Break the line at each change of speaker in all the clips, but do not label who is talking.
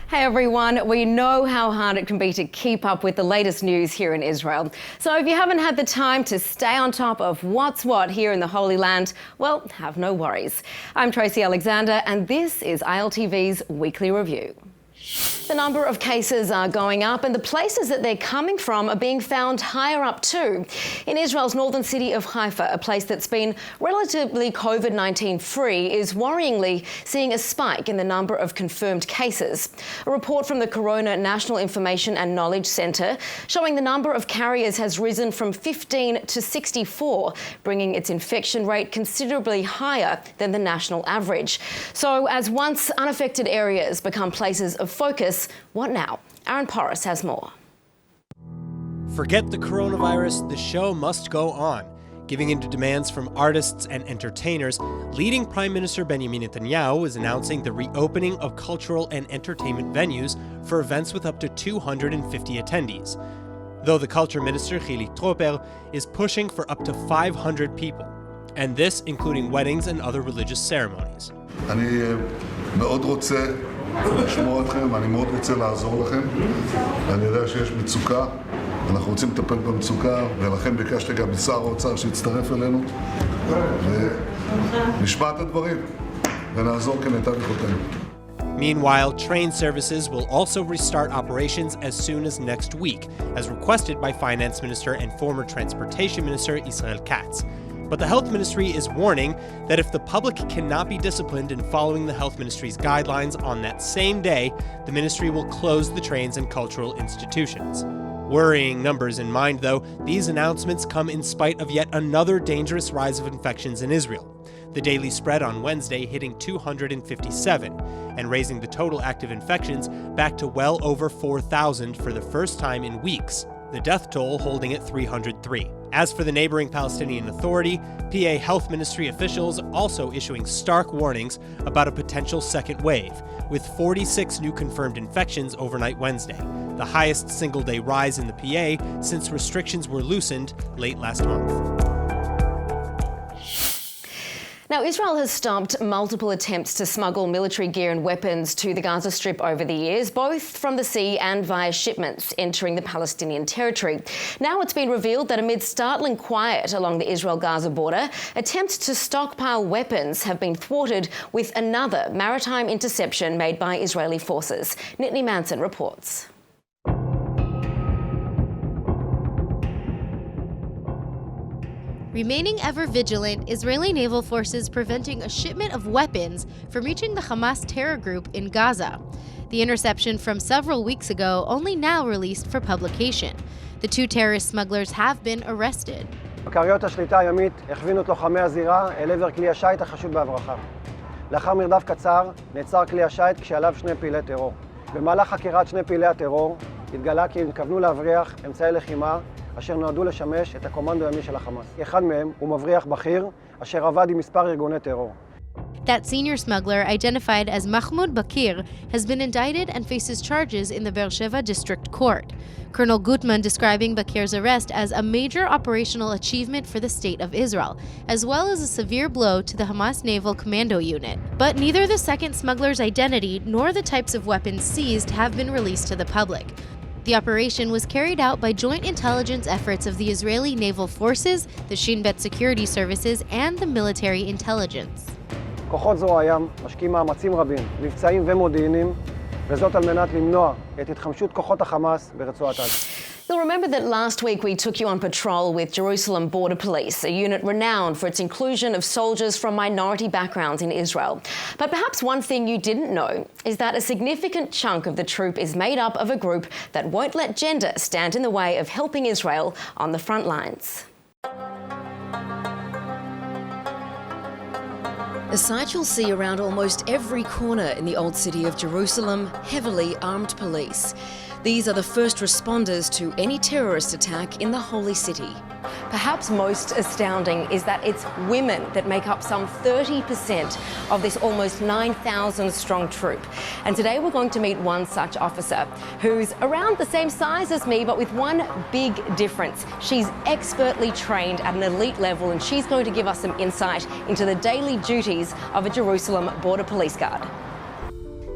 Hey everyone, we know how hard it can be to keep up with the latest news here in Israel. So if you haven't had the time to stay on top of what's what here in the Holy Land, well, have no worries. I'm Tracy Alexander and this is ILTV's Weekly Review. The number of cases are going up and the places that they're coming from are being found higher up too. In Israel's northern city of Haifa, a place that's been relatively COVID-19 free, is worryingly seeing a spike in the number of confirmed cases. A report from the Corona National Information and Knowledge Centre showing the number of carriers has risen from 15 to 64, bringing its infection rate considerably higher than the national average. So as once unaffected areas become places of focus, what now? Aaron Porras has more.
Forget the coronavirus, the show must go on. Giving in to demands from artists and entertainers, leading Prime Minister Benjamin Netanyahu is announcing the reopening of cultural and entertainment venues for events with up to 250 attendees. Though the Culture Minister, Hili Troper, is pushing for up to 500 people, and this including weddings and other religious ceremonies.
לשמור אתכם, אני מאוד רוצה לעזור לכם. אני יודע שיש מצוקה, אנחנו רוצים לטפל במצוקה, ולכן ביקשתי גם משר האוצר שיצטרף אלינו, ונשמע את הדברים, ונעזור כמיטב יכולתנו.
Meanwhile, train services will also restart operations as soon as next week, as requested by Finance Minister and former Transportation Minister Israel Katz. But the Health Ministry is warning that if the public cannot be disciplined in following the Health Ministry's guidelines on that same day, the ministry will close the trains and cultural institutions. Worrying numbers in mind, though, these announcements come in spite of yet another dangerous rise of infections in Israel. The daily spread on Wednesday hitting 257 and raising the total active infections back to well over 4,000 for the first time in weeks. The death toll holding at 303. As for the neighboring Palestinian Authority, PA Health Ministry officials also issuing stark warnings about a potential second wave, with 46 new confirmed infections overnight Wednesday, the highest single-day rise in the PA since restrictions were loosened late last month.
Now, Israel has stopped multiple attempts to smuggle military gear and weapons to the Gaza Strip over the years, both from the sea and via shipments entering the Palestinian territory. Now it's been revealed that amid startling quiet along the Israel-Gaza border, attempts to stockpile weapons have been thwarted with another maritime interception made by Israeli forces. Nittany Manson reports.
Remaining ever vigilant, Israeli naval forces preventing a shipment of weapons from reaching the Hamas terror group in Gaza. The interception from several weeks ago only now released for publication. The two terrorist smugglers have been arrested.
כריות השליטה הימית הכווינו את לוחמי הזירה אל עבר כלי השיט החשוד בהברחה. לאחר מרדף קצר נעצר כלי השיט כשעליו שני פעילי טרור. במהלך חקירת שני פעילי הטרור התגלה כי הם התכוונו להבריח אמצעי לחימה אשר נועדו לשמש את הקומנדו הימי של החמאס. אחד מהם הוא מבריח בכיר אשר עבד עם מספר ארגוני טרור.
That senior smuggler, identified as Mahmoud Bakir, has been indicted and faces charges in the Beersheba District Court. Colonel Gutman describing Bakir's arrest as a major operational achievement for the state of Israel, as well as a severe blow to the Hamas Naval Commando Unit. But neither the second smuggler's identity nor the types of weapons seized have been released to the public. The operation was carried out by joint intelligence efforts of the Israeli Naval Forces, the Shin Bet Security Services, and the military intelligence.
כוחות זרוע הים משקיעים מאמצים רבים, מבצעים ומודיעיניים, וזאת על מנת למנוע את התחמשות כוחות החמאס ברצועת עזה.
You'll remember that last week we took you on patrol with Jerusalem Border Police, a unit renowned for its inclusion of soldiers from minority backgrounds in Israel. But perhaps one thing you didn't know is that a significant chunk of the troop is made up of a group that won't let gender stand in the way of helping Israel on the front lines. A sight you'll see around almost every corner in the old city of Jerusalem, heavily armed police. These are the first responders to any terrorist attack in the holy city. Perhaps most astounding is that it's women that make up some 30% of this almost 9,000 strong troop. And today we're going to meet one such officer who's around the same size as me, but with one big difference. She's expertly trained at an elite level, and she's going to give us some insight into the daily duties of a Jerusalem Border Police Guard.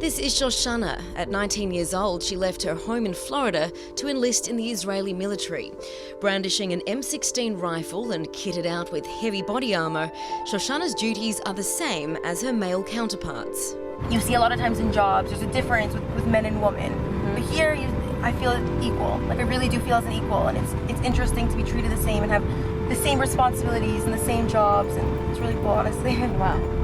This is Shoshana. At 19 years old, she left her home in Florida to enlist in the Israeli military. Brandishing an M16 rifle and kitted out with heavy body armour, Shoshana's duties are the same as her male counterparts.
You see a lot of times in jobs, there's a difference with men and women. But here, I feel equal. Like, I really do feel as an equal, and it's interesting to be treated the same and have the same responsibilities and the same jobs, and it's really cool, honestly. Wow.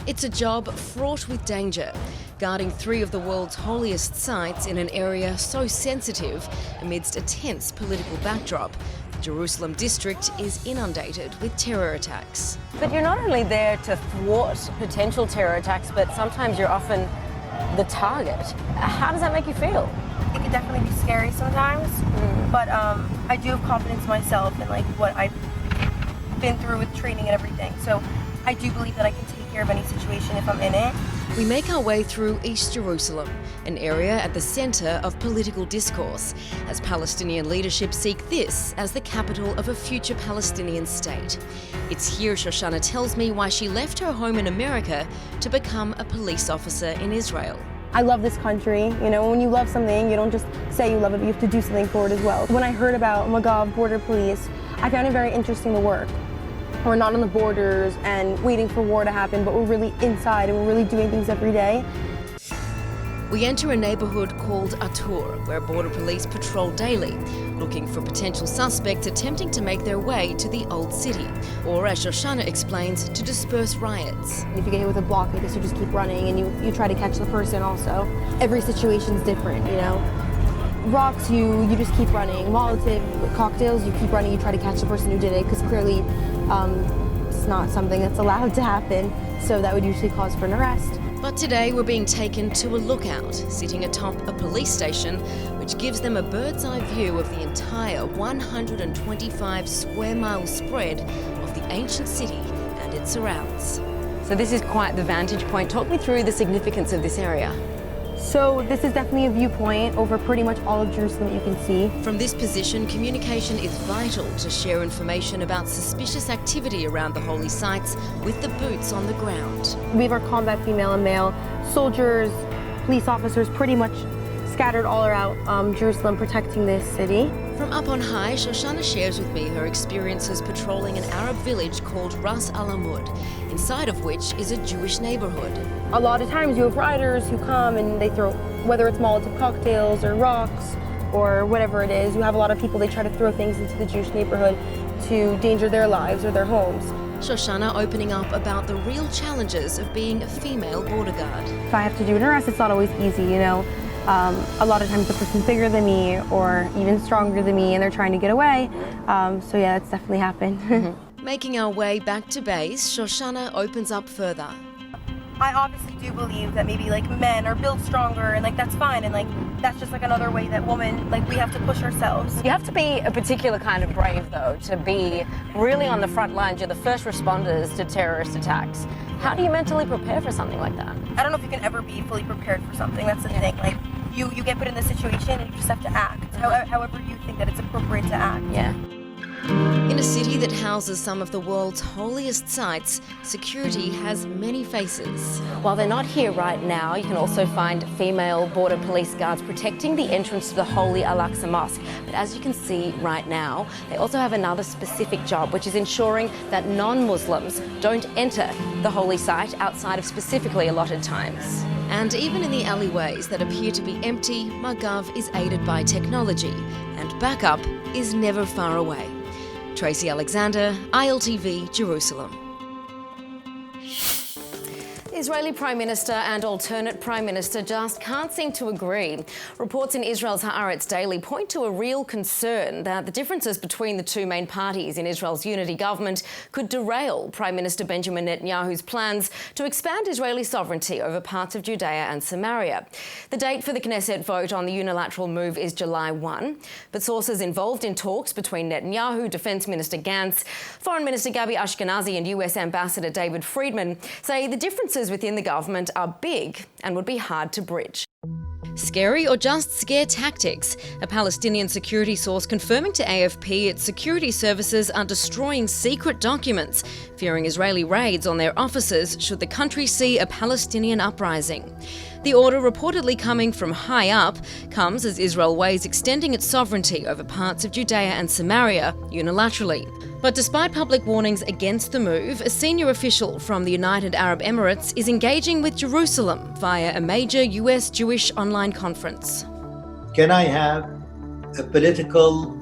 It's a job fraught with danger, guarding 3 of the world's holiest sites in an area so sensitive amidst a tense political backdrop. The Jerusalem district is inundated with terror attacks.
But you're not only there to thwart potential terror attacks, but sometimes you're often the target. How does that make you feel?
It can definitely be scary sometimes, but I do have confidence in myself and like what I've been through with training and everything. So I do believe that I can take care of any situation if I'm in it.
We make our way through East Jerusalem, an area at the centre of political discourse, as Palestinian leadership seek this as the capital of a future Palestinian state. It's here Shoshana tells me why she left her home in America to become a police officer in Israel.
I love this country. You know, when you love something, you don't just say you love it, but you have to do something for it as well. When I heard about Magav border police, I found it very interesting to work. We're not on the borders and waiting for war to happen, but we're really inside and we're really doing things every day.
We enter a neighbourhood called Atur, where border police patrol daily, looking for potential suspects attempting to make their way to the old city, or as Shoshana explains, to disperse riots.
If you get hit with a block, I guess you just keep running and you try to catch the person also. Every situation's different, you know. Rocks, you just keep running. Molotov cocktails, you keep running, you try to catch the person who did it, because clearly it's not something that's allowed to happen, so that would usually cause for an arrest.
But today we're being taken to a lookout, sitting atop a police station, which gives them a bird's eye view of the entire 125 square mile spread of the ancient city and its surrounds.
So this is quite the vantage point. Talk me through the significance of this area.
So this is definitely a viewpoint over pretty much all of Jerusalem that you can see.
From this position, communication is vital to share information about suspicious activity around the holy sites with the boots on the ground.
We have our combat female and male soldiers, police officers pretty much scattered all around Jerusalem protecting this city.
From up on high, Shoshana shares with me her experiences patrolling an Arab village called Ras Al Amud, inside of which is a Jewish neighborhood.
A lot of times you have riders who come and they throw, whether it's Molotov cocktails or rocks or whatever it is, you have a lot of people, they try to throw things into the Jewish neighborhood to endanger their lives or their homes.
Shoshana opening up about the real challenges of being a female border guard.
If I have to do an arrest, it's not always easy, you know. A lot of times the person's bigger than me or even stronger than me and they're trying to get away. So yeah, it's definitely happened.
Making our way back to base, Shoshana opens up further.
I obviously do believe that maybe like men are built stronger and like that's fine and like that's just like another way that women, like we have to push ourselves.
You have to be a particular kind of brave, though, to be really on the front lines. You're the first responders to terrorist attacks. How do you mentally prepare for something like that?
I don't know if you can ever be fully prepared for something. That's the thing. Like you get put in this situation and you just have to act however you think that it's appropriate to act.
Yeah.
In a city that houses some of the world's holiest sites, security has many faces.
While they're not here right now, you can also find female border police guards protecting the entrance to the Holy Al-Aqsa Mosque. But as you can see right now, they also have another specific job, which is ensuring that non-Muslims don't enter the holy site outside of specifically allotted times.
And even in the alleyways that appear to be empty, Magav is aided by technology, and backup is never far away. Tracy Alexander, ILTV, Jerusalem.
Israeli Prime Minister and alternate Prime Minister just can't seem to agree. Reports in Israel's Haaretz Daily point to a real concern that the differences between the two main parties in Israel's unity government could derail Prime Minister Benjamin Netanyahu's plans to expand Israeli sovereignty over parts of Judea and Samaria. The date for the Knesset vote on the unilateral move is July 1, but sources involved in talks between Netanyahu, Defence Minister Gantz, Foreign Minister Gabi Ashkenazi and US Ambassador David Friedman say the differences within the government are big and would be hard to bridge. Scary or just scare tactics? A Palestinian security source confirming to AFP its security services are destroying secret documents, fearing Israeli raids on their offices should the country see a Palestinian uprising. The order, reportedly coming from high up, comes as Israel weighs extending its sovereignty over parts of Judea and Samaria unilaterally. But despite public warnings against the move, a senior official from the United Arab Emirates is engaging with Jerusalem via a major US Jewish online conference.
Can I have a political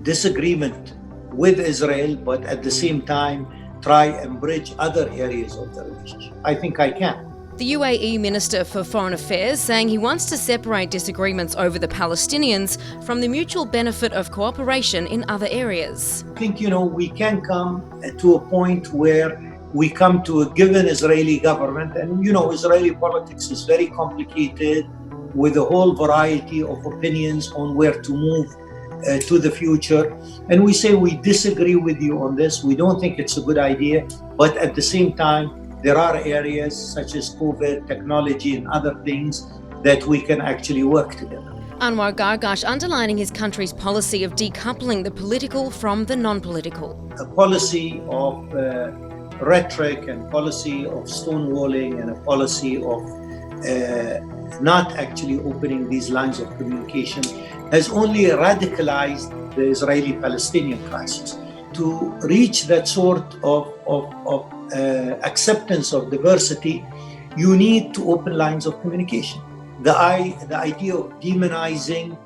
disagreement with Israel, but at the same time try and bridge other areas of the relationship? I think I can.
The UAE Minister for Foreign Affairs saying he wants to separate disagreements over the Palestinians from the mutual benefit of cooperation in other areas.
I think, we can come to a point where we come to a given Israeli government, and, Israeli politics is very complicated with a whole variety of opinions on where to move to the future. And we say we disagree with you on this, we don't think it's a good idea, but at the same time, there are areas such as COVID, technology, and other things that we can actually work together.
Anwar Gargash underlining his country's policy of decoupling the political from the non-political.
A policy of rhetoric and policy of stonewalling and a policy of not actually opening these lines of communication has only radicalized the Israeli-Palestinian crisis. To reach that sort of acceptance of diversity, you need to open lines of communication. The idea of demonizing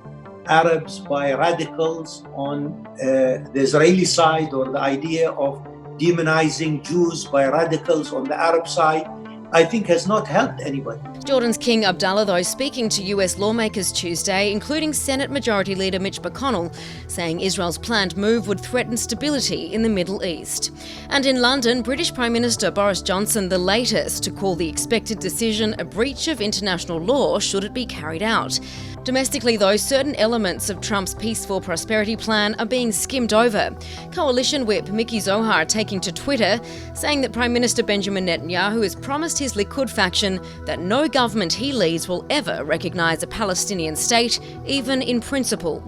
Arabs by radicals on the Israeli side, or the idea of demonizing Jews by radicals on the Arab side, I think has not helped anybody.
Jordan's King Abdullah, though, speaking to US lawmakers Tuesday, including Senate Majority Leader Mitch McConnell, saying Israel's planned move would threaten stability in the Middle East. And in London, British Prime Minister Boris Johnson, the latest to call the expected decision a breach of international law should it be carried out. Domestically, though, certain elements of Trump's Peaceful Prosperity Plan are being skimmed over. Coalition whip Mickey Zohar taking to Twitter, saying that Prime Minister Benjamin Netanyahu has promised his Likud faction that no government he leads will ever recognise a Palestinian state, even in principle.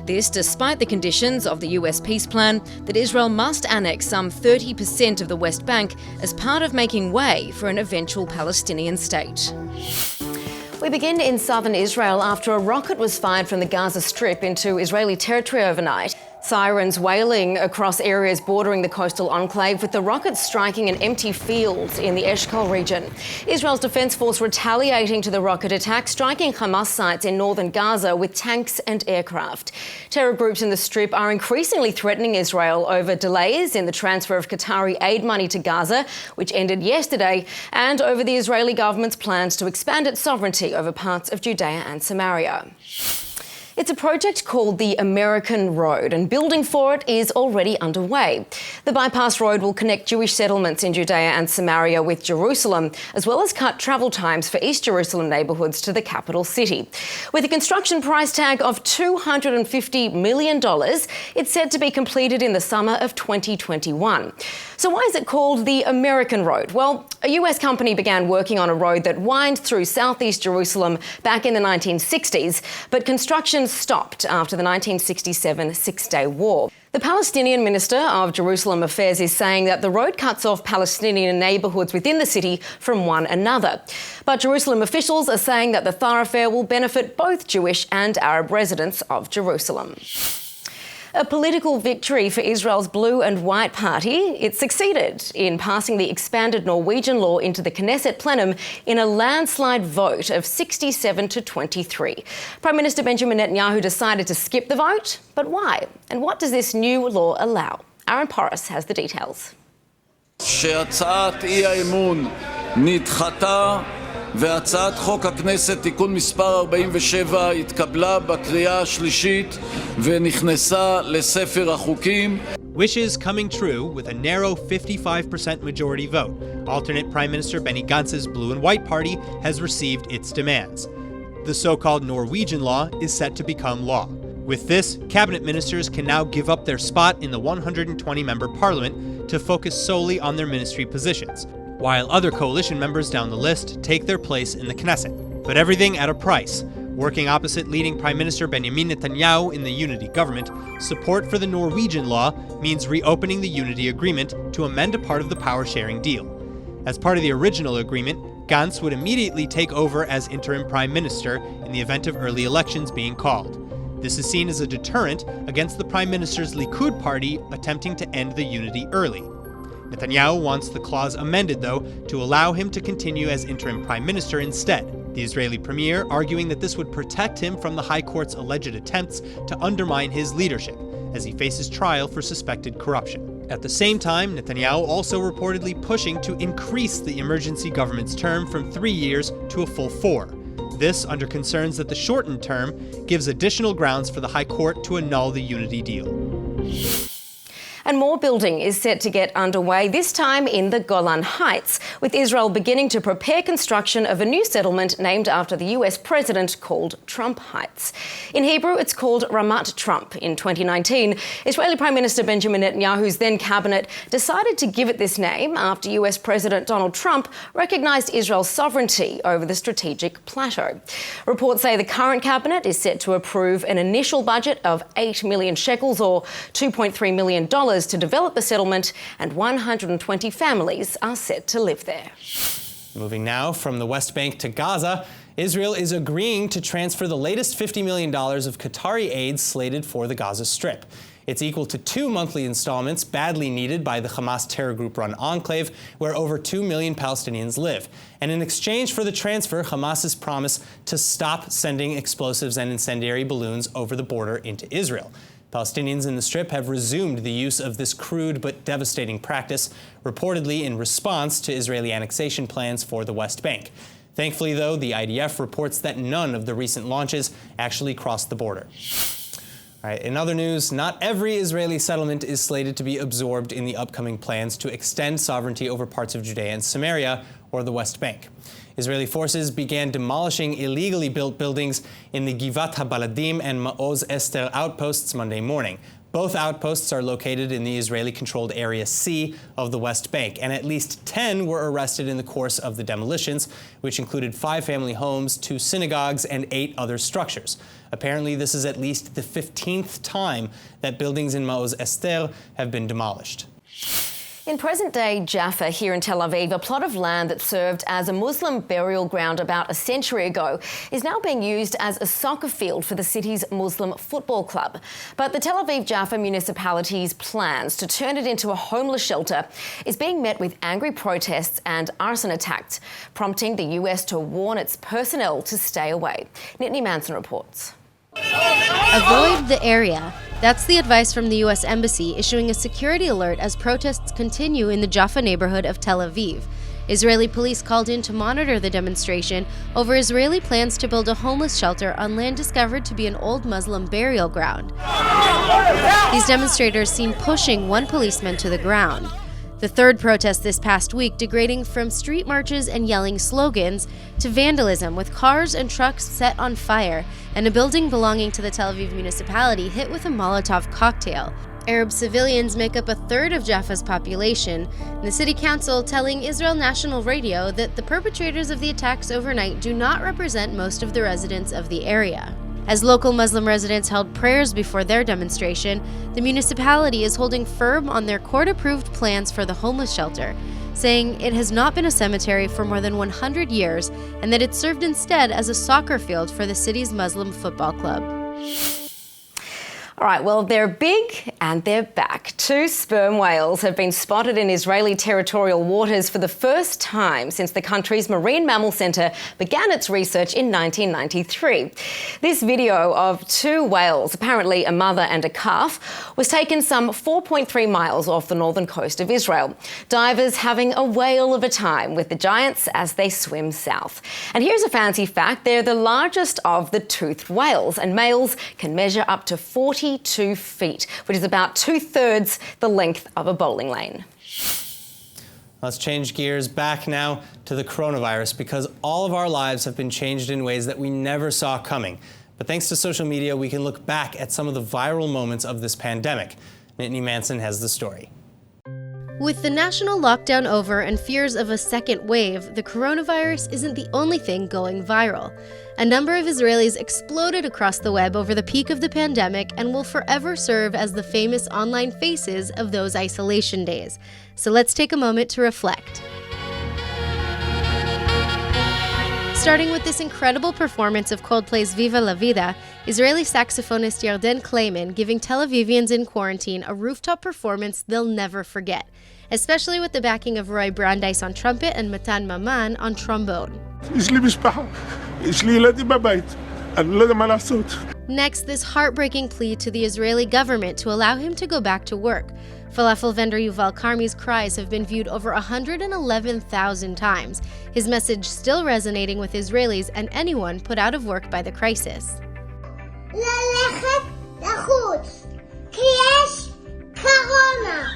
This despite the conditions of the US peace plan that Israel must annex some 30% of the West Bank as part of making way for an eventual Palestinian state. We begin in southern Israel after a rocket was fired from the Gaza Strip into Israeli territory overnight. Sirens wailing across areas bordering the coastal enclave, with the rockets striking an empty field in the Eshkol region. Israel's Defense Force retaliating to the rocket attack, striking Hamas sites in northern Gaza with tanks and aircraft. Terror groups in the Strip are increasingly threatening Israel over delays in the transfer of Qatari aid money to Gaza, which ended yesterday, and over the Israeli government's plans to expand its sovereignty over parts of Judea and Samaria. It's a project called the American Road, and building for it is already underway. The bypass road will connect Jewish settlements in Judea and Samaria with Jerusalem, as well as cut travel times for East Jerusalem neighbourhoods to the capital city. With a construction price tag of $250 million, it's said to be completed in the summer of 2021. So why is it called the American Road? Well, a US company began working on a road that winds through southeast Jerusalem back in the 1960s, but construction stopped after the 1967 Six-Day War. The Palestinian Minister of Jerusalem Affairs is saying that the road cuts off Palestinian neighbourhoods within the city from one another. But Jerusalem officials are saying that the thoroughfare will benefit both Jewish and Arab residents of Jerusalem. A political victory for Israel's Blue and White Party. It succeeded in passing the expanded Norwegian law into the Knesset plenum in a landslide vote of 67 to 23. Prime Minister Benjamin Netanyahu decided to skip the vote, but why? And what does this new law allow? Aaron Porras has the details.
שהצעת האי-אמון נדחתה והצעת חוק הכנסת תיקון מספר 47 התקבלה בקריאה השלישית ונכנסה לספר החוקים.
Wishes coming true with a narrow 55% majority vote. Alternate Prime Minister Benny Gantz's Blue and White Party has received its demands. The so-called Norwegian Law is set to become law. With this, cabinet ministers can now give up their spot in the 120-member parliament to focus solely on their ministry positions, while other coalition members down the list take their place in the Knesset. But everything at a price. Working opposite leading Prime Minister Benjamin Netanyahu in the unity government, support for the Norwegian Law means reopening the unity agreement to amend a part of the power-sharing deal. As part of the original agreement, Gantz would immediately take over as interim prime minister in the event of early elections being called. This is seen as a deterrent against the prime minister's Likud party attempting to end the unity early. Netanyahu wants the clause amended, though, to allow him to continue as interim prime minister instead. The Israeli premier arguing that this would protect him from the High Court's alleged attempts to undermine his leadership as he faces trial for suspected corruption. At the same time, Netanyahu also reportedly pushing to increase the emergency government's term from 3 years to a full 4. This under concerns that the shortened term gives additional grounds for the High Court to annul the unity deal.
And more building is set to get underway, this time in the Golan Heights, with Israel beginning to prepare construction of a new settlement named after the US president called Trump Heights. In Hebrew, it's called Ramat Trump. In 2019, Israeli Prime Minister Benjamin Netanyahu's then cabinet decided to give it this name after US President Donald Trump recognised Israel's sovereignty over the strategic plateau. Reports say the current cabinet is set to approve an initial budget of 8 million shekels or $2.3 million to develop the settlement, and 120 families are set to live there.
Moving now from the West Bank to Gaza, Israel is agreeing to transfer the latest $50 million of Qatari aid slated for the Gaza Strip. It's equal to 2 monthly installments badly needed by the Hamas terror group-run enclave, where over 2 million Palestinians live. And in exchange for the transfer, Hamas's promise to stop sending explosives and incendiary balloons over the border into Israel. Palestinians in the Strip have resumed the use of this crude but devastating practice, reportedly in response to Israeli annexation plans for the West Bank. Thankfully, though, the IDF reports that none of the recent launches actually crossed the border. All right, in other news, not every Israeli settlement is slated to be absorbed in the upcoming plans to extend sovereignty over parts of Judea and Samaria or the West Bank. Israeli forces began demolishing illegally built buildings in the Givat HaBaladim and Ma'oz Esther outposts Monday morning. Both outposts are located in the Israeli-controlled Area C of the West Bank, and at least 10 were arrested in the course of the demolitions, which included 5 family homes, 2 synagogues, and 8 other structures. Apparently, this is at least the 15th time that buildings in Ma'oz Esther have been demolished.
In present-day Jaffa here in Tel Aviv, a plot of land that served as a Muslim burial ground about a century ago is now being used as a soccer field for the city's Muslim football club. But the Tel Aviv Jaffa municipality's plans to turn it into a homeless shelter is being met with angry protests and arson attacks, prompting the US to warn its personnel to stay away. Nittany Manson reports.
Avoid the area. That's the advice from the U.S. Embassy, issuing a security alert as protests continue in the Jaffa neighborhood of Tel Aviv. Israeli police called in to monitor the demonstration over Israeli plans to build a homeless shelter on land discovered to be an old Muslim burial ground. These demonstrators seen pushing one policeman to the ground. The third protest this past week degrading from street marches and yelling slogans to vandalism with cars and trucks set on fire and a building belonging to the Tel Aviv municipality hit with a Molotov cocktail. Arab civilians make up a third of Jaffa's population, and the city council telling Israel National Radio that the perpetrators of the attacks overnight do not represent most of the residents of the area. As local Muslim residents held prayers before their demonstration, the municipality is holding firm on their court-approved plans for the homeless shelter, saying it has not been a cemetery for more than 100 years and that it served instead as a soccer field for the city's Muslim football club.
All right, well, they're big and they're back. 2 sperm whales have been spotted in Israeli territorial waters for the first time since the country's Marine Mammal Centre began its research in 1993. This video of 2 whales, apparently a mother and a calf, was taken some 4.3 miles off the northern coast of Israel. Divers having a whale of a time with the giants as they swim south. And here's a fancy fact, they're the largest of the toothed whales, and males can measure up to 42 feet, which is about 2/3 the length of a bowling lane.
Let's change gears back now to the coronavirus, because all of our lives have been changed in ways that we never saw coming. But thanks to social media, we can look back at some of the viral moments of this pandemic. Nittany Manson has the story.
With the national lockdown over and fears of a second wave, the coronavirus isn't the only thing going viral. A number of Israelis exploded across the web over the peak of the pandemic and will forever serve as the famous online faces of those isolation days. So let's take a moment to reflect. Starting with this incredible performance of Coldplay's Viva la Vida, Israeli saxophonist Yarden Kleiman giving Tel Avivians in quarantine a rooftop performance they'll never forget, especially with the backing of Roy Brandeis on trumpet and Matan Maman on trombone. Next, this heartbreaking plea to the Israeli government to allow him to go back to work. Falafel vendor Yuval Karmi's cries have been viewed over 111,000 times, his message still resonating with Israelis and anyone put out of work by the crisis.
ללכת לחוץ, כי יש קורונה.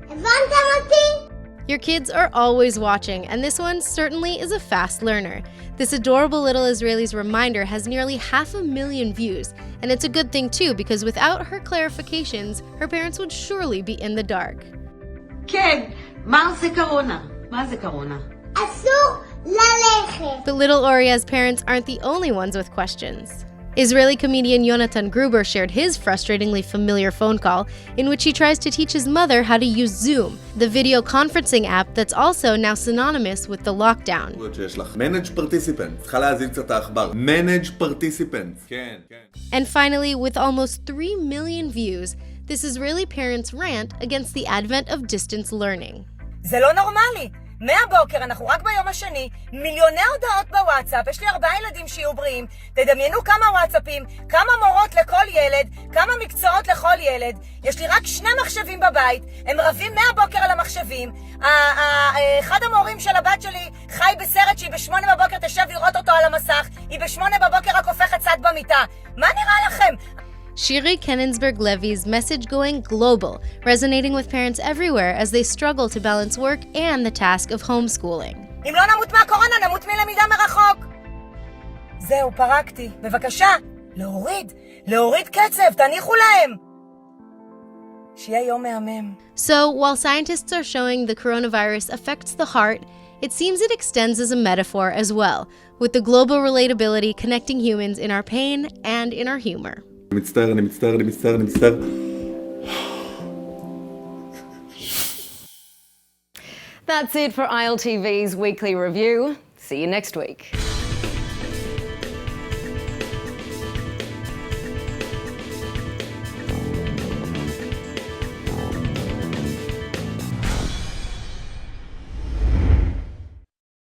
הבנתם אותי?
Your kids are always watching, and this one certainly is a fast learner. This adorable little Israeli's reminder has nearly 500,000 views, and it's a good thing too, because without her clarifications, her parents would surely be in the dark.
כן, מה זה קורונה? מה זה קורונה?
אסור ללכת.
But little Oria's parents aren't the only ones with questions. Israeli comedian Yonatan Gruber shared his frustratingly familiar phone call in which he tries to teach his mother how to use Zoom, the video conferencing app that's also now synonymous with the lockdown.
Manage participants. צריכה להזין קצת העכבר. Manage participants. כן, כן.
And finally, with almost 3 million views, this Israeli parents rant against the advent of distance learning.
זה לא נורמלי. מהבוקר אנחנו רק ביום השני, מיליוני הודעות בוואטסאפ, יש לי 4 ילדים שיהיו בריאים, תדמיינו כמה וואטסאפים, כמה מורות לכל ילד, כמה מקצועות לכל ילד, יש לי רק 2 מחשבים בבית, הם רבים מהבוקר על המחשבים, אחד המורים של הבת שלי חי בסרט שהיא ב8 בבוקר תשב לראות אותו על המסך, היא ב8 בבוקר רק הופכת צד במיטה, מה נראה לכם?
Shiri Kenensberg-Levy's message going global, resonating with parents everywhere as they struggle to balance work and the task of homeschooling.
אם לא נמות מהקורונה, נמות מלמידה מרחוק. זהו, פרקתי. בבקשה, להוריד קצב, תניחו להם. שיהיה יום מהמם.
So, while scientists are showing the coronavirus affects the heart, it seems it extends as a metaphor as well, with the global relatability connecting humans in our pain and in our humor.
אני מצטער.
That's it for ILTV's weekly review. See you next week.